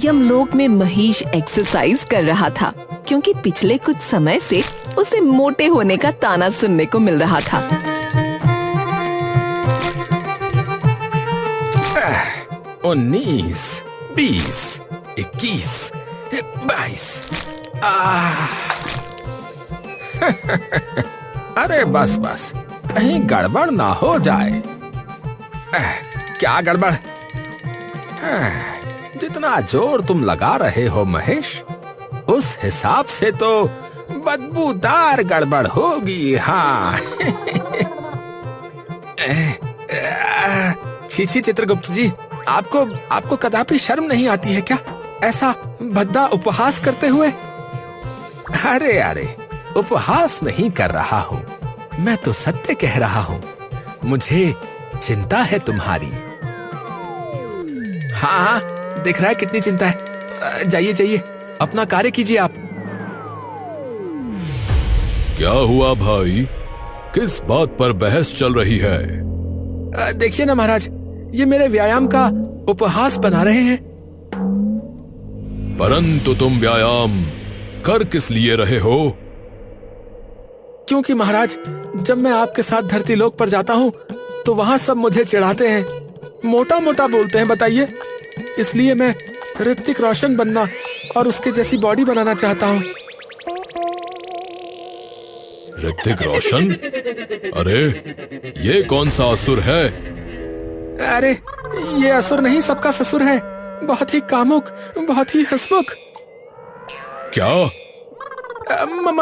यमलोक में महिष एक्सरसाइज कर रहा था, क्योंकि पिछले कुछ समय से उसे मोटे होने का ताना सुनने को मिल रहा था। 19, 20, 21, 22। अरे बस बस, कहीं गड़बड़ ना हो जाए। क्या गड़बड़? जितना जोर तुम लगा रहे हो महेश, उस हिसाब से तो बदबूदार गड़बड़ होगी। हाँ। छी छी चित्रगुप्त जी, आपको कदापि शर्म नहीं आती है क्या, ऐसा भद्दा उपहास करते हुए? अरे अरे, उपहास नहीं कर रहा हूँ, मैं तो सत्य कह रहा हूँ। मुझे चिंता है तुम्हारी। हाँ, दिख रहा है कितनी चिंता है। जाइए जाइए, अपना कार्य कीजिए आप। क्या हुआ भाई, किस बात पर बहस चल रही है? देखिए ना महाराज, ये मेरे व्यायाम का उपहास बना रहे हैं। परंतु तुम व्यायाम कर किस लिए रहे हो? क्योंकि महाराज, जब मैं आपके साथ धरती लोक पर जाता हूँ तो वहां सब मुझे चिढ़ाते हैं, मोटा मोटा बोलते हैं। बताइए, इसलिए मैं ऋतिक रोशन बनना और उसके जैसी बॉडी बनाना चाहता हूँ। ऋतिक रोशन? अरे ये कौन सा असुर है? अरे ये असुर नहीं, सबका ससुर है। बहुत ही कामुक, बहुत ही हंसमुख। क्या?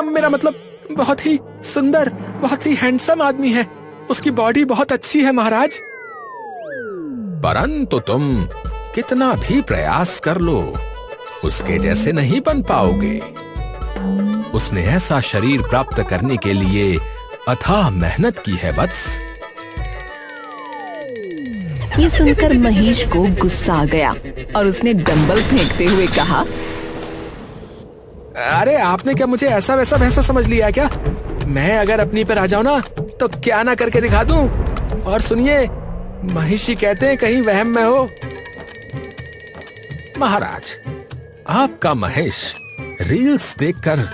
मेरा मतलब बहुत ही सुंदर, बहुत ही हैंडसम आदमी है। उसकी बॉडी बहुत अच्छी है महाराज। परंतु तुम कितना भी प्रयास कर लो, उसके जैसे नहीं बन पाओगे। उसने ऐसा शरीर प्राप्त करने के लिए अथाह मेहनत की है वत्स। ये सुनकर महिष को गुस्सा आ गया और उसने डंबल फेंकते हुए कहा, अरे आपने क्या मुझे ऐसा वैसा भैंसा समझ लिया क्या? मैं अगर अपनी पर आ जाऊं ना तो क्या ना करके दिखा दूं। और सुनिए, महिषी कहते हैं कहीं वहम में हो। महाराज, आपका महेश रील्स देखकर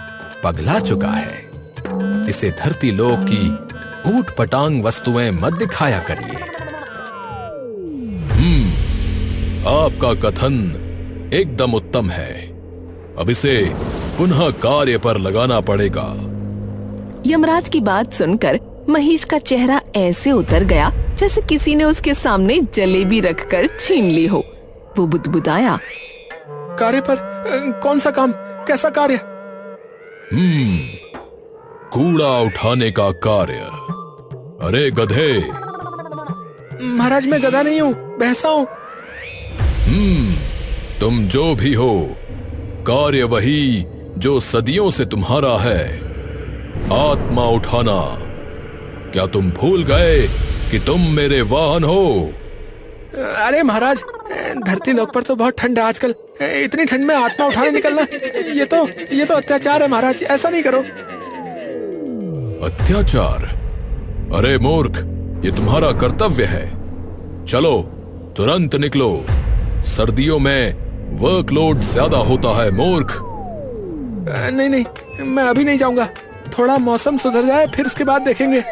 पगला चुका है। इसे धरती लोक की ऊट पटांग वस्तुएं मत दिखाया करिए। आपका कथन एकदम उत्तम है। अब इसे पुनः कार्य पर लगाना पड़ेगा। यमराज की बात सुनकर महिष का चेहरा ऐसे उतर गया जैसे किसी ने उसके सामने जलेबी रखकर छीन ली हो। वो बुदबुदाया, कार्य पर? कौन सा काम, कैसा कार्य? कूड़ा उठाने का कार्य। अरे गधे! महाराज, मैं गधा नहीं हूँ, भैंसा हूँ। तुम जो भी हो, कार्य वही जो सदियों से तुम्हारा है, आत्मा उठाना। क्या तुम भूल गए कि तुम मेरे वाहन हो? अरे महाराज, धरती लोक पर तो बहुत ठंड है आजकल। इतनी ठंड में आत्मा उठाने निकलना, ये तो अत्याचार है महाराज, ऐसा नहीं करो। अत्याचार? अरे मूर्ख, ये तुम्हारा कर्तव्य है। चलो तुरंत निकलो, सर्दियों में वर्कलोड ज्यादा होता है मूर्ख। नहीं नहीं, मैं अभी नहीं जाऊंगा, थोड़ा मौसम सुधर जाए फिर उसके बाद देखेंगे।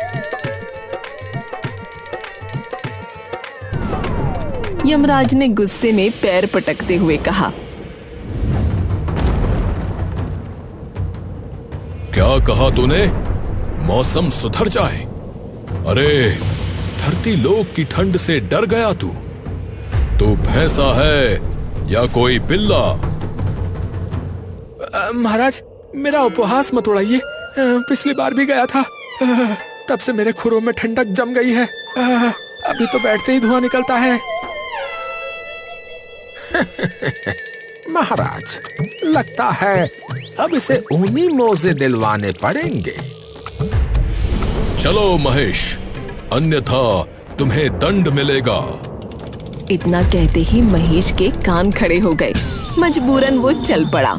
यमराज ने गुस्से में पैर पटकते हुए कहा, क्या कहा तूने? मौसम सुधर जाए? अरे धरती लोक की ठंड से डर गया तू? तू भैंसा है या कोई बिल्ला? महाराज, मेरा उपहास मत उड़ाइए। पिछली बार भी गया था, तब से मेरे खुरों में ठंडक जम गई है। अभी तो बैठते ही धुआं निकलता है। महाराज, लगता है अब इसे ऊनी मोजे दिलवाने पड़ेंगे। चलो महेश, अन्यथा तुम्हें दंड मिलेगा। इतना कहते ही महिष के कान खड़े हो गए। मजबूरन वो चल पड़ा।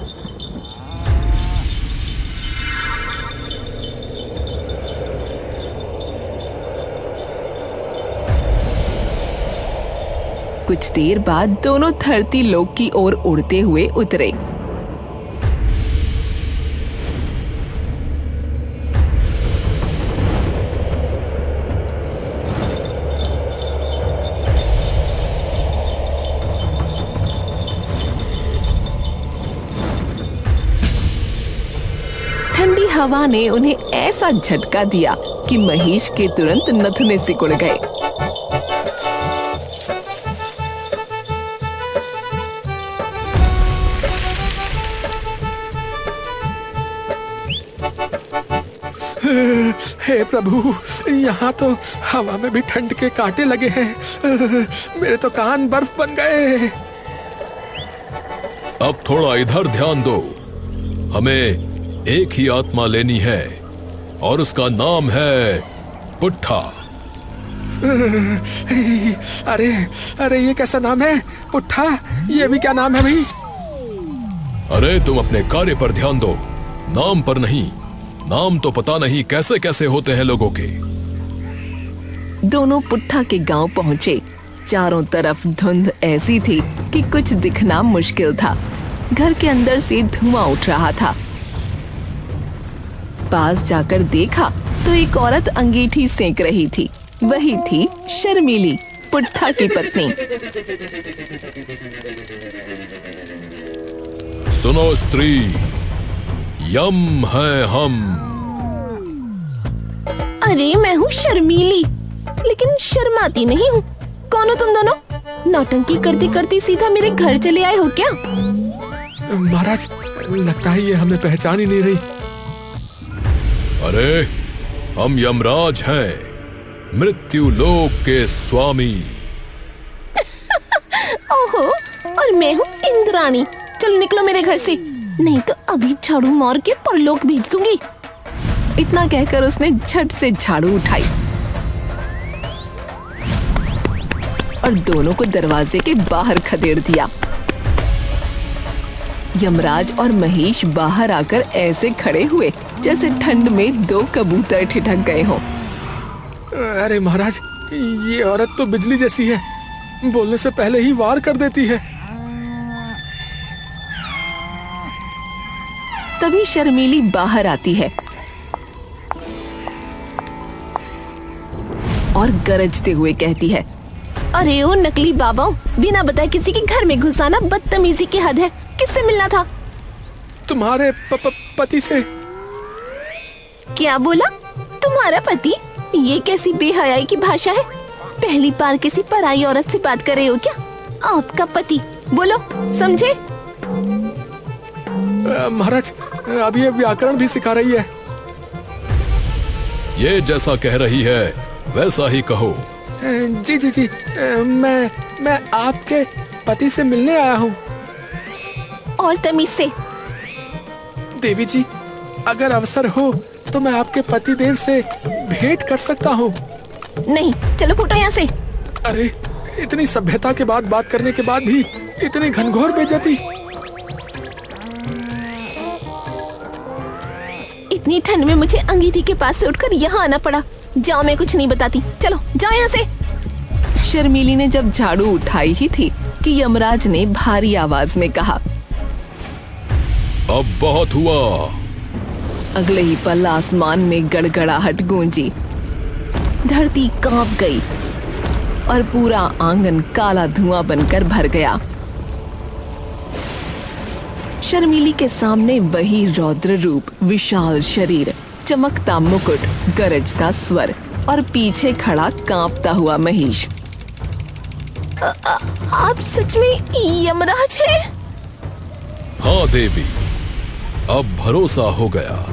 कुछ देर बाद दोनों धरती लोक की ओर उड़ते हुए उतरे। ठंडी हवा ने उन्हें ऐसा झटका दिया कि महिष के तुरंत नथुने सिकुड़ गए। हे प्रभु, यहाँ तो हवा में भी ठंड के कांटे लगे हैं। मेरे तो कान बर्फ बन गए। अब थोड़ा इधर ध्यान दो। हमें एक ही आत्मा लेनी है और उसका नाम है पुट्ठा। अरे अरे, ये कैसा नाम है पुट्ठा? ये भी क्या नाम है भाई? अरे तुम अपने कार्य पर ध्यान दो, नाम पर नहीं। नाम तो पता नहीं कैसे कैसे होते हैं लोगों के। दोनों पुट्ठा के गांव पहुंचे। चारों तरफ धुंध ऐसी थी कि कुछ दिखना मुश्किल था। घर के अंदर से धुआं उठ रहा था। पास जाकर देखा तो एक औरत अंगीठी सेंक रही थी। वही थी शर्मीली, पुट्ठा की पत्नी। सुनो स्त्री, यम है हम। अरे मैं हूँ शर्मीली, लेकिन शर्माती नहीं हूँ। कौन हो तुम दोनों? नौटंकी करती करती सीधा मेरे घर चले आए हो क्या? महाराज, लगता है ये हमें पहचान ही नहीं रही। अरे हम यमराज हैं, मृत्यु लोक के स्वामी। ओहो, और मैं हूँ इंद्राणी। चलो निकलो मेरे घर से, नहीं तो अभी झाड़ू मार के परलोक भेज दूंगी। इतना कहकर उसने झट से झाड़ू उठाई और दोनों को दरवाजे के बाहर खदेड़ दिया। यमराज और महिष बाहर आकर ऐसे खड़े हुए जैसे ठंड में दो कबूतर ठिठक गए हों। अरे महाराज, ये औरत तो बिजली जैसी है, बोलने से पहले ही वार कर देती है। तभी शर्मीली बाहर आती है और गरजते हुए कहती है, अरे ओ नकली बाबा, बिना बताए किसी के घर में घुसाना बदतमीजी की हद है। किससे मिलना था? तुम्हारे पति से। क्या बोला? तुम्हारा पति? ये कैसी बेहयाई की भाषा है? पहली बार किसी पराई औरत से बात कर रहे हो क्या? आपका पति, बोलो, समझे? महाराज, अब ये व्याकरण भी सिखा रही है। ये जैसा कह रही है वैसा ही कहो। जी जी जी, मैं आपके पति से मिलने आया हूँ। और तमीज से। देवी जी, अगर अवसर हो तो मैं आपके पति देव से भेंट कर सकता हूँ। नहीं, चलो फुटो यहाँ से। अरे, इतनी सभ्यता के बाद बात करने के बाद भी इतनी घनघोर बेइज्जती। इतनी ठंड में मुझे अंगीठी के पास से उठकर यहाँ आना पड़ा। जाओ, मैं कुछ नहीं बताती। चलो जाओ यहाँ से। शर्मीली ने जब झाड़ू उठाई ही थी कि यमराज ने भारी आवाज में कहा, अब बहुत हुआ। अगले ही पल आसमान में गड़गड़ाहट गूंजी। धरती कांप गई और पूरा आंगन काला धुआं बनकर भर गया। शर्मीली के सामने वही रौद्र रूप, विशाल शरीर, चमकता मुकुट, गरजता स्वर और पीछे खड़ा कांपता हुआ महिष। आप सच में यमराज हैं? हाँ देवी, अब भरोसा हो गया।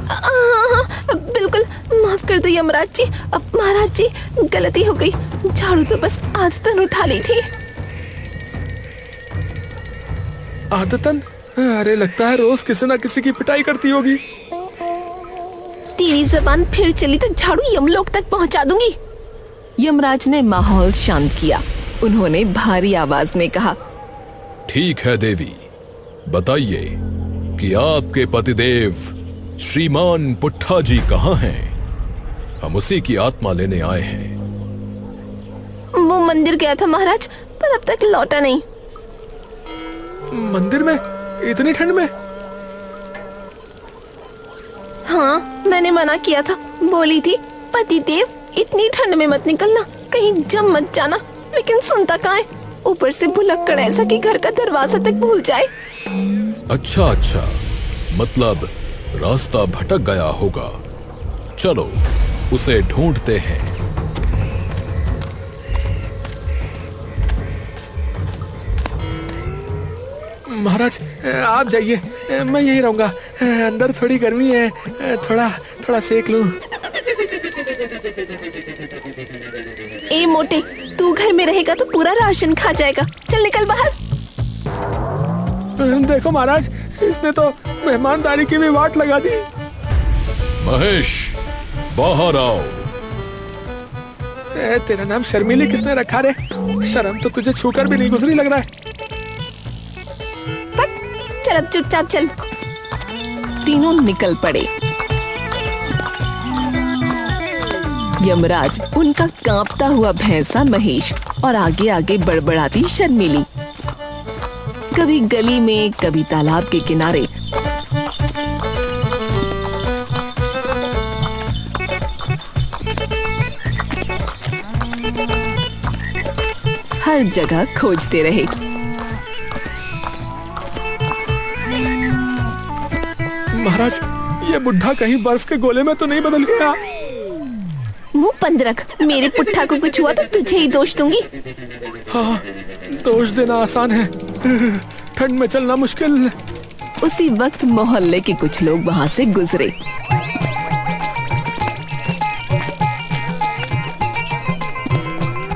हाँ, बिल्कुल, माफ कर दो यमराज जी। अब महाराज जी, गलती हो गई। झाड़ू तो बस आदतन उठा ली थी। आदतन? अरे, लगता है रोज किसी ना किसी की पिटाई करती होगी। तेरी जबान फिर चली तो झाड़ू यमलोक तक पहुंचा दूंगी। यमराज ने माहौल शांत किया। उन्होंने भारी आवाज में कहा, ठीक है देवी, बताइए कि आपके पतिदेव श्रीमान पुट्ठा जी कहाँ हैं? हम उसी की आत्मा लेने आए हैं। वो मंदिर गया था महाराज, पर अब तक लौटा नहीं। मंदिर में इतनी ठंड में? हाँ, मैंने मना किया था, बोली थी पतिदेव इतनी ठंड में मत निकलना, कहीं जम मत जाना, लेकिन सुनता कहाँ है। ऊपर से भुलक्कड़ ऐसा कि घर का दरवाजा तक भूल जाए। अच्छा अच्छा, मतलब रास्ता भटक गया होगा। चलो उसे ढूंढते हैं। महाराज आप जाइए, मैं यही रहूंगा। अंदर थोड़ी गर्मी है, थोड़ा थोड़ा सेक लूं। ए मोटे, तू घर में रहेगा तो पूरा राशन खा जाएगा। चल निकल बाहर। देखो महाराज, इसने तो मेहमानदारी की भी वाट लगा दी। महेश, बाहर आओ। तेरा नाम शर्मीली किसने रखा रे? शर्म तो तुझे छूकर भी नहीं गुजरी लग रहा है। चल अब चुपचाप चल। तीनों निकल पड़े। यमराज, उनका कांपता हुआ भैंसा महेश और आगे आगे बड़बड़ाती शर्मीली। कभी गली में, कभी तालाब के किनारे। हर जगह खोजते रहे। महाराज, ये बुढ़ा कहीं बर्फ के गोले में तो नहीं बदल गया? मुंह बंद रख। मेरे पुट्ठा को कुछ हुआ तो तुझे ही दोष दूंगी। हाँ, दोष देना आसान है, ठंड में चलना मुश्किल। उसी वक्त मोहल्ले के कुछ लोग वहाँ से गुजरे।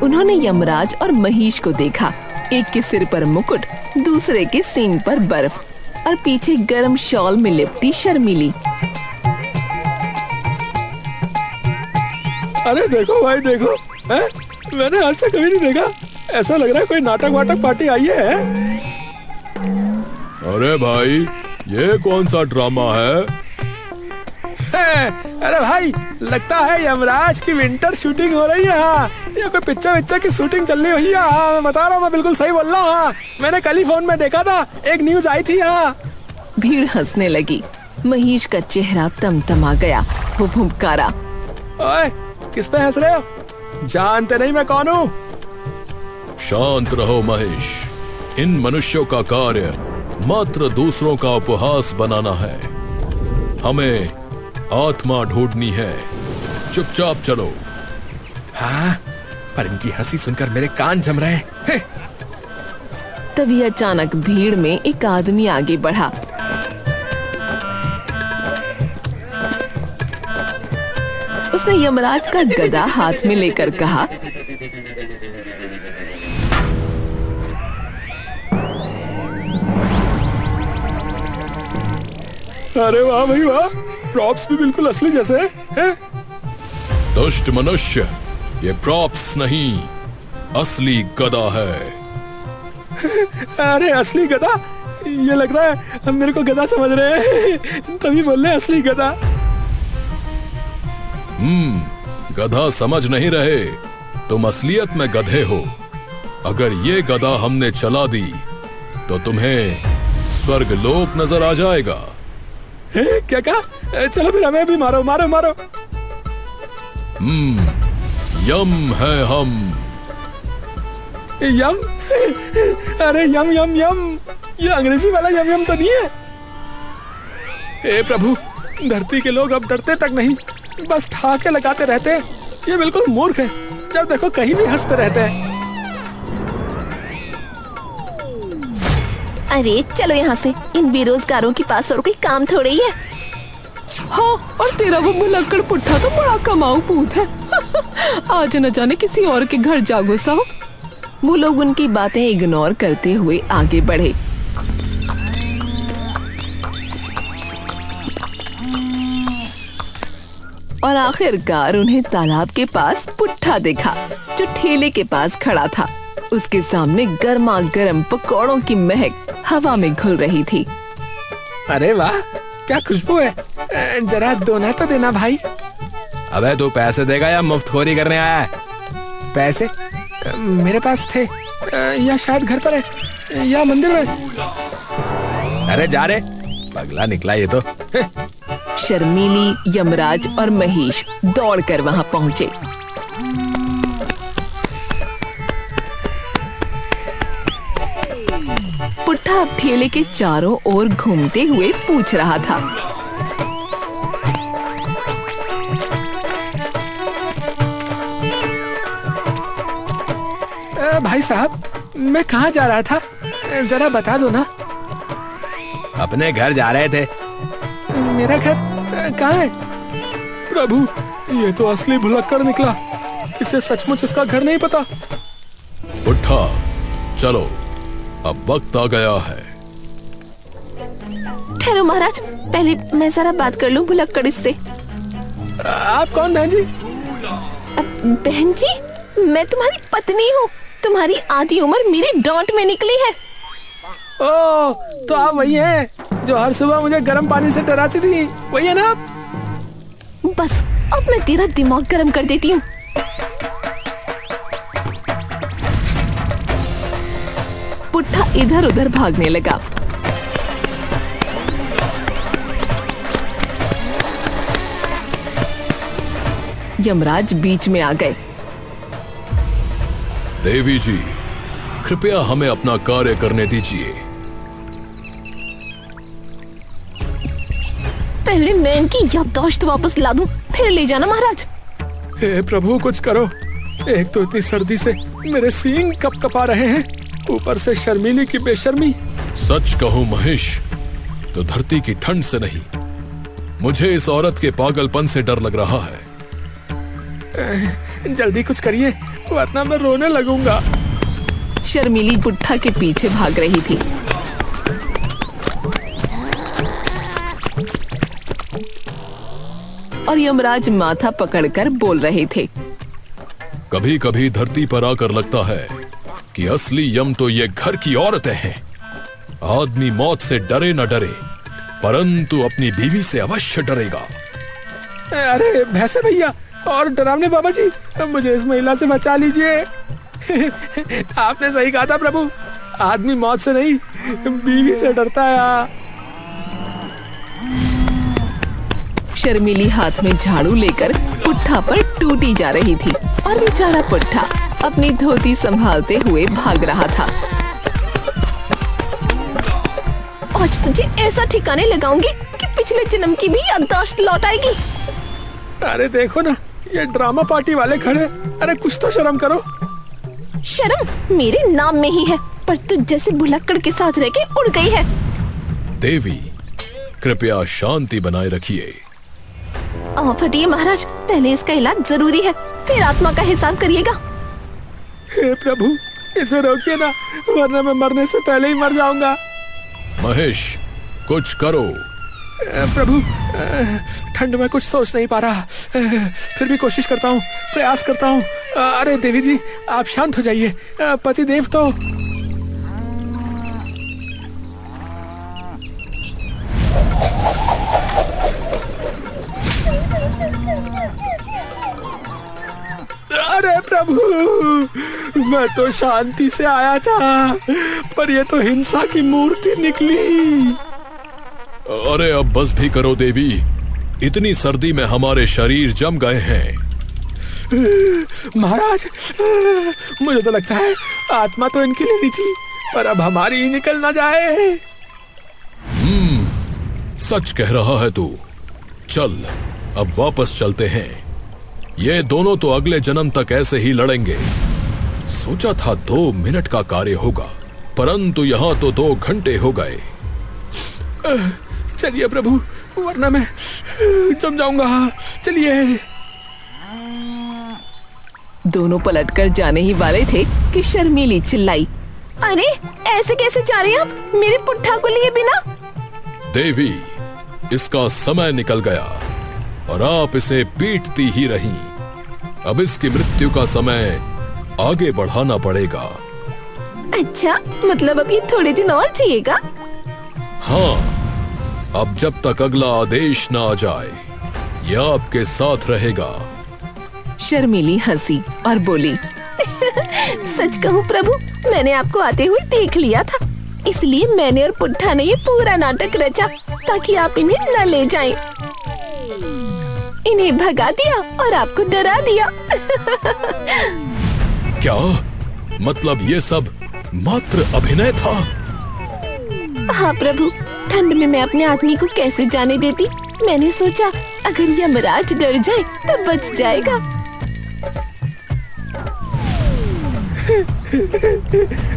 उन्होंने यमराज और महेश को देखा। एक के सिर पर मुकुट, दूसरे के सींग पर बर्फ और पीछे गर्म शॉल में लिपटी शर्मीली। अरे देखो भाई देखो, है? मैंने आज तक कभी नहीं देखा। ऐसा लग रहा है कोई नाटक वाटक पार्टी आई है। अरे भाई, ये कौन सा ड्रामा है? अरे भाई, लगता है यमराज की विंटर शूटिंग हो रही है। हाँ, ये कोई पिक्चर की शूटिंग चल रही हुई है। हाँ, बता रहा हूँ, मैं बिल्कुल सही बोल रहा हूँ। हाँ, मैंने कल ही फोन में देखा था, एक न्यूज आई थी। हाँ। भीड़ हंसने लगी। महेश का चेहरा तमतमा गया। वो फुफकारा, ओए, किस पे हंस रहे हो? जानते नहीं मैं कौन हूँ? शांत रहो महेश। इन मनुष्यों का कार्य मात्र दूसरों का उपहास बनाना है। हमें आत्मा ढूंढनी है। चुपचाप चलो। हाँ, पर इनकी हंसी सुनकर मेरे कान जम रहे हैं। तभी अचानक भीड़ में एक आदमी आगे बढ़ा। उसने यमराज का गदा हाथ में लेकर कहा, अरे वाह भाई वाह, प्रॉप्स भी बिल्कुल असली जैसे हैं। दुष्ट मनुष्य, ये प्रॉप्स नहीं, असली गदा है। अरे असली गदा? ये लग रहा है मेरे को गदा समझ रहे हैं, तभी बोल रहे असली गदा। गधा समझ नहीं रहे, तुम असलियत में गधे हो। अगर ये गदा हमने चला दी तो तुम्हें स्वर्ग लोक नजर आ जाएगा। क्या कहा? चलो फिर हमें भी मारो मारो मारो। यम है हम। यम? अरे यम यम यम, ये अंग्रेजी वाला यम यम तो नहीं है? हे प्रभु, धरती के लोग अब डरते तक नहीं, बस ठाके लगाते रहते हैं। ये बिल्कुल मूर्ख है, जब देखो कहीं भी हंसते रहते हैं। अरे चलो यहाँ से, इन बेरोजगारों के पास और कोई काम थोड़े ही है। हाँ, और तेरा वो भुलक्कड़ पुट्ठा तो बड़ा कमाऊ पूत है। आज न जाने किसी और के घर जा घुसा हो। वो लोग उनकी बातें इग्नोर करते हुए आगे बढ़े। और आखिरकार उन्हें तालाब के पास पुट्ठा देखा, जो ठेले के पास खड़ा था। उसके सामने गर्मा गर्म पकौड़ों की महक हवा में घुल रही थी। अरे वाह, क्या खुशबू है। जरा दोना तो देना भाई। अबे तू पैसे देगा या मुफ्तखोरी करने आया है? पैसे? मेरे पास थे, या शायद घर पर है, या मंदिर में। अरे जा रे, पगला निकला ये तो। शर्मीली, यमराज और महेश दौड़कर वहां पहुंचे। पुट्ठा ठेले के चारों ओर घूमते हुए पूछ रहा था, भाई साहब, मैं कहाँ जा रहा था, जरा बता दो ना। अपने घर जा रहे थे। मेरा घर कहाँ है? प्रभु, ये तो असली भुलक्कड़ निकला। इसे सचमुच इसका घर नहीं पता। पुट्ठा, चलो, अब वक्त आ गया है। ठहरो महाराज, पहले मैं जरा बात कर लूं भुलक्कड़ से। आप कौन बहन जी? बहन जी, मैं तुम्हारी पत्नी हूँ। तुम्हारी आधी उम्र मेरी डांट में निकली है। ओह, तो आप वही हैं जो हर सुबह मुझे गर्म पानी से डराती थी, वही है ना आप? बस अब मैं तेरा दिमाग गर्म कर देती हूँ। पुट्ठा इधर उधर भागने लगा। यमराज बीच में आ गए। देवी जी, कृपया हमें अपना कार्य करने दीजिए। पहले मैं इनकी याददाश्त वापस ला दूं, फिर ले जाना महाराज। हे प्रभु, कुछ करो। एक तो इतनी सर्दी से मेरे सींग कपकपा रहे हैं, ऊपर से शर्मीली की बेशर्मी। सच कहूं महेश, तो धरती की ठंड से नहीं, मुझे इस औरत के पागलपन से डर लग रहा है। जल्दी कुछ करिए, वरना मैं रोने लगूंगा। शर्मीली पुट्ठा के पीछे भाग रही थी। और यमराज माथा पकड़कर बोल रहे थे, कभी कभी धरती पर आकर लगता है कि असली यम तो ये घर की औरतें हैं। आदमी मौत से डरे न डरे, परंतु अपनी बीवी से अवश्य डरेगा। अरे भैंसे भैया और डरावने बाबा जी, मुझे इस महिला से बचा लीजिए। आपने सही कहा था प्रभु, आदमी मौत से नहीं, बीवी से डरता है। शर्मीली हाथ में झाड़ू लेकर पुट्ठा पर टूटी जा रही थी और बेचारा पुट्ठा अपनी धोती संभालते हुए भाग रहा था। आज तुझे ऐसा ठिकाने लगाऊंगी कि पिछले जन्म की भी याददाश्त लौट आएगी। अरे देखो ना, ये ड्रामा पार्टी वाले खड़े। अरे कुछ तो शर्म करो। शर्म मेरे नाम में ही है, पर तू जैसे भुलक्कड़ के साथ रह के उड़ गई है। देवी, कृपया शांति बनाए रखिए। आप हटिए महाराज, पहले इसका इलाज जरूरी है, फिर आत्मा का हिसाब करिएगा। हे प्रभु, इसे रोकिए ना, वरना मैं मरने से पहले ही मर जाऊंगा। महेश, कुछ करो। प्रभु, ठंड में कुछ सोच नहीं पा रहा, फिर भी कोशिश करता हूँ, प्रयास करता हूँ। अरे देवी जी, आप शांत हो जाइए। पतिदेव तो अरे प्रभु, मैं तो शांति से आया था, पर ये तो हिंसा की मूर्ति निकली। अरे अब बस भी करो देवी, इतनी सर्दी में हमारे शरीर जम गए हैं। महाराज, मुझे तो लगता है आत्मा तो इनकी लेनी थी, पर अब हमारी ही निकल ना जाए। सच कह रहा है तू। चल, अब वापस चलते हैं। ये दोनों तो अगले जन्म तक ऐसे ही लड़ेंगे। सोचा था 2 मिनट का कार्य होगा, परंतु यहां तो 2 घंटे हो गए। चलिए प्रभु, वरना मैं जम जाऊंगा। चलिए। दोनों पलटकर जाने ही वाले थे कि शर्मीली चिल्लाई, अरे ऐसे कैसे जा रहे हैं आप, मेरे पुट्ठा को लिए बिना? देवी, इसका समय निकल गया और आप इसे पीटती ही रहीं। अब इसकी मृत्यु का समय आगे बढ़ाना पड़ेगा। अच्छा, मतलब अब ये थोड़े दिन और जिएगा? हाँ, अब जब तक अगला आदेश ना आ जाए, यह आपके साथ रहेगा। शर्मीली हंसी और बोली, सच कहूँ प्रभु, मैंने आपको आते हुए देख लिया था, इसलिए मैंने और पुट्ठा ने ये पूरा नाटक रचा ताकि आप इन्हें न ले जाएं। इन्हें भगा दिया और आपको डरा दिया। क्या मतलब ये सब मात्र अभिनय था? हाँ प्रभु, ठंड में मैं अपने आदमी को कैसे जाने देती। मैंने सोचा अगर यमराज डर जाए तो बच जाएगा।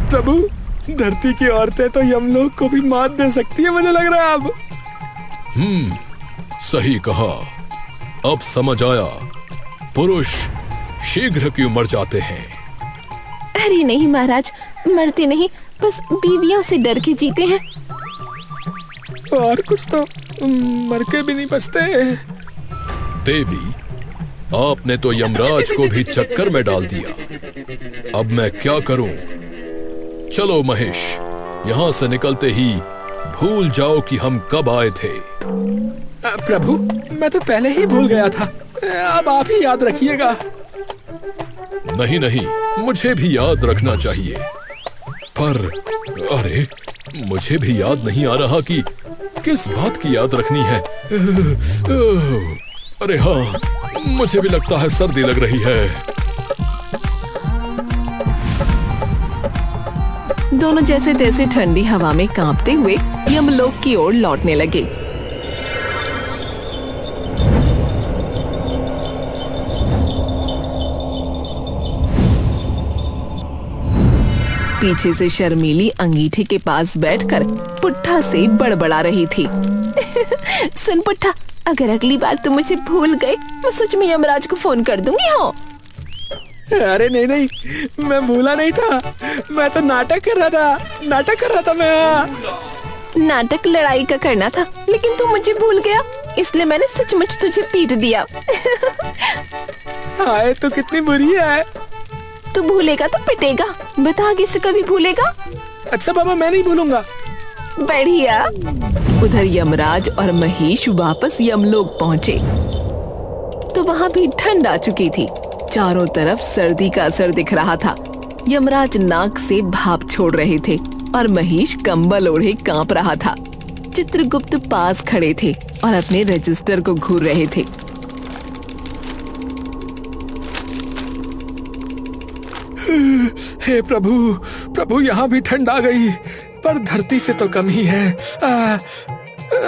प्रभु, धरती की औरतें तो यमलोक को भी मात दे सकती है, मुझे लग रहा है अब। सही कहा। अब समझ आया, पुरुष शीघ्र क्यों मर जाते हैं। अरे नहीं महाराज, मरते नहीं, बस बीवियों से डर के जीते हैं। और कुछ तो मर के भी नहीं बचते। देवी, आपने तो यमराज को भी चक्कर में डाल दिया। अब मैं क्या करूं? चलो महेश, यहाँ से निकलते ही भूल जाओ कि हम कब आए थे। प्रभु, मैं तो पहले ही भूल गया था, अब आप ही याद रखिएगा। नहीं नहीं, मुझे भी याद रखना चाहिए। पर अरे, मुझे भी याद नहीं आ रहा कि किस बात की याद रखनी है। अरे हाँ, मुझे भी लगता है सर्दी लग रही है। दोनों जैसे तैसे ठंडी हवा में कांपते हुए यमलोक की ओर लौटने लगे। पीछे से शर्मीली अंगीठी के पास बैठकर पुट्ठा से बड़बड़ा रही थी। सुन पुट्ठा, अगर अगली बार तुम मुझे भूल गए, मैं सच में यमराज को फोन कर दूंगी। हो अरे नहीं नहीं, मैं भूला नहीं था, मैं तो नाटक कर रहा था मैं। नाटक लड़ाई का करना था, लेकिन तू मुझे भूल गया, इसलिए मैंने सचमुच तुझे पीट दिया। हाय, तो कितनी बुरी है। तू भूलेगा तो पिटेगा, बता आगे से कभी भूलेगा? अच्छा बाबा, मैं नहीं भूलूंगा। बढ़िया। उधर यमराज और महेश वापस यमलोक पहुँचे तो वहाँ भी ठंड आ चुकी थी। चारों तरफ सर्दी का असर दिख रहा था। यमराज नाक से भाप छोड़ रहे थे और महेश कंबल ओढ़े कांप रहा था। चित्रगुप्त पास खड़े थे और अपने रजिस्टर को घूर रहे थे। हे प्रभु, प्रभु, यहाँ भी ठंड आ गई, पर धरती से तो कम ही है।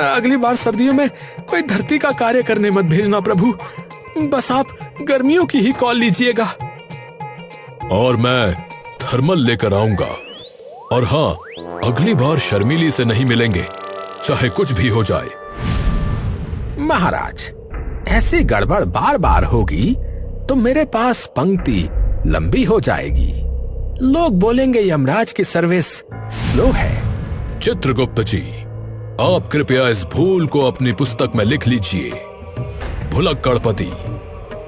अगली बार सर्दियों में कोई धरती का कार्य करने मत भेजना प्रभु, बस आप गर्मियों की ही कॉल लीजिएगा। और मैं थर्मल लेकर आऊंगा। और हाँ, अगली बार शर्मीली से नहीं मिलेंगे, चाहे कुछ भी हो जाए। महाराज, ऐसी गड़बड़ बार बार होगी तो मेरे पास पंक्ति लंबी हो जाएगी। लोग बोलेंगे यमराज की सर्विस स्लो है। चित्रगुप्त जी, आप कृपया इस भूल को अपनी पुस्तक में लिख लीजिए। भुलक्कड़ पति,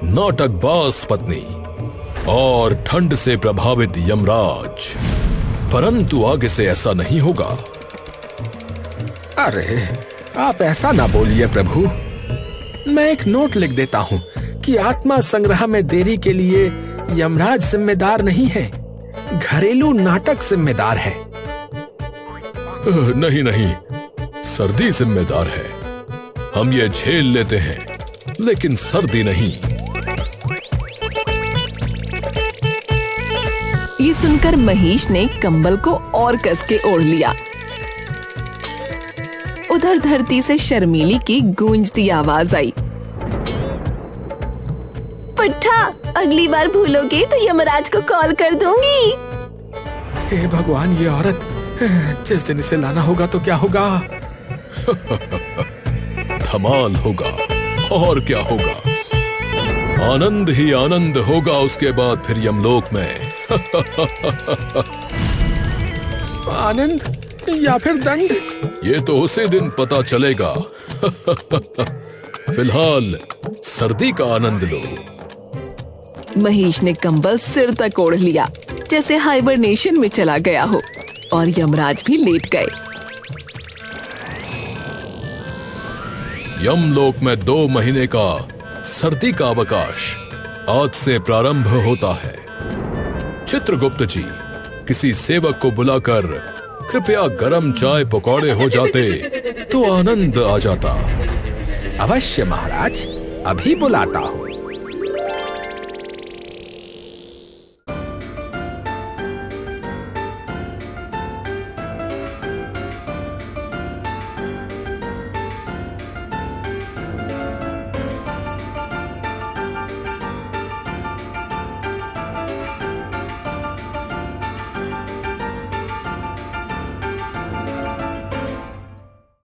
नाटकबाज पत्नी और ठंड से प्रभावित यमराज। परंतु आगे से ऐसा नहीं होगा। अरे, आप ऐसा ना बोलिए प्रभु। मैं एक नोट लिख देता हूँ कि आत्मा संग्रह में देरी के लिए यमराज जिम्मेदार नहीं है, घरेलू नाटक जिम्मेदार है। नहीं नहीं, सर्दी जिम्मेदार है। हम ये झेल लेते हैं, लेकिन सर्दी नहीं। ये सुनकर महेश ने कंबल को और कस के ओढ़ लिया। उधर धरती से शर्मीली की गूंजती आवाज आई। पुट्ठा, अगली बार भूलोगे तो यमराज को कॉल कर दूंगी। हे भगवान, ये औरत, जिस दिन इसे लाना होगा तो क्या होगा? धमाल होगा, और क्या होगा? आनंद ही आनंद होगा उसके बाद फिर यमलोक में। आनंद या फिर दंड? ये तो उसी दिन पता चलेगा। फिलहाल सर्दी का आनंद लो। महेश ने कंबल सिर तक ओढ़ लिया, जैसे हाइबरनेशन में चला गया हो, और यमराज भी लेट गए। यमलोक में 2 महीने का सर्दी का अवकाश आज से प्रारंभ होता है। चित्रगुप्त जी, किसी सेवक को बुलाकर कृपया गरम चाय पकौड़े हो जाते तो आनंद आ जाता। अवश्य महाराज, अभी बुलाता हूँ।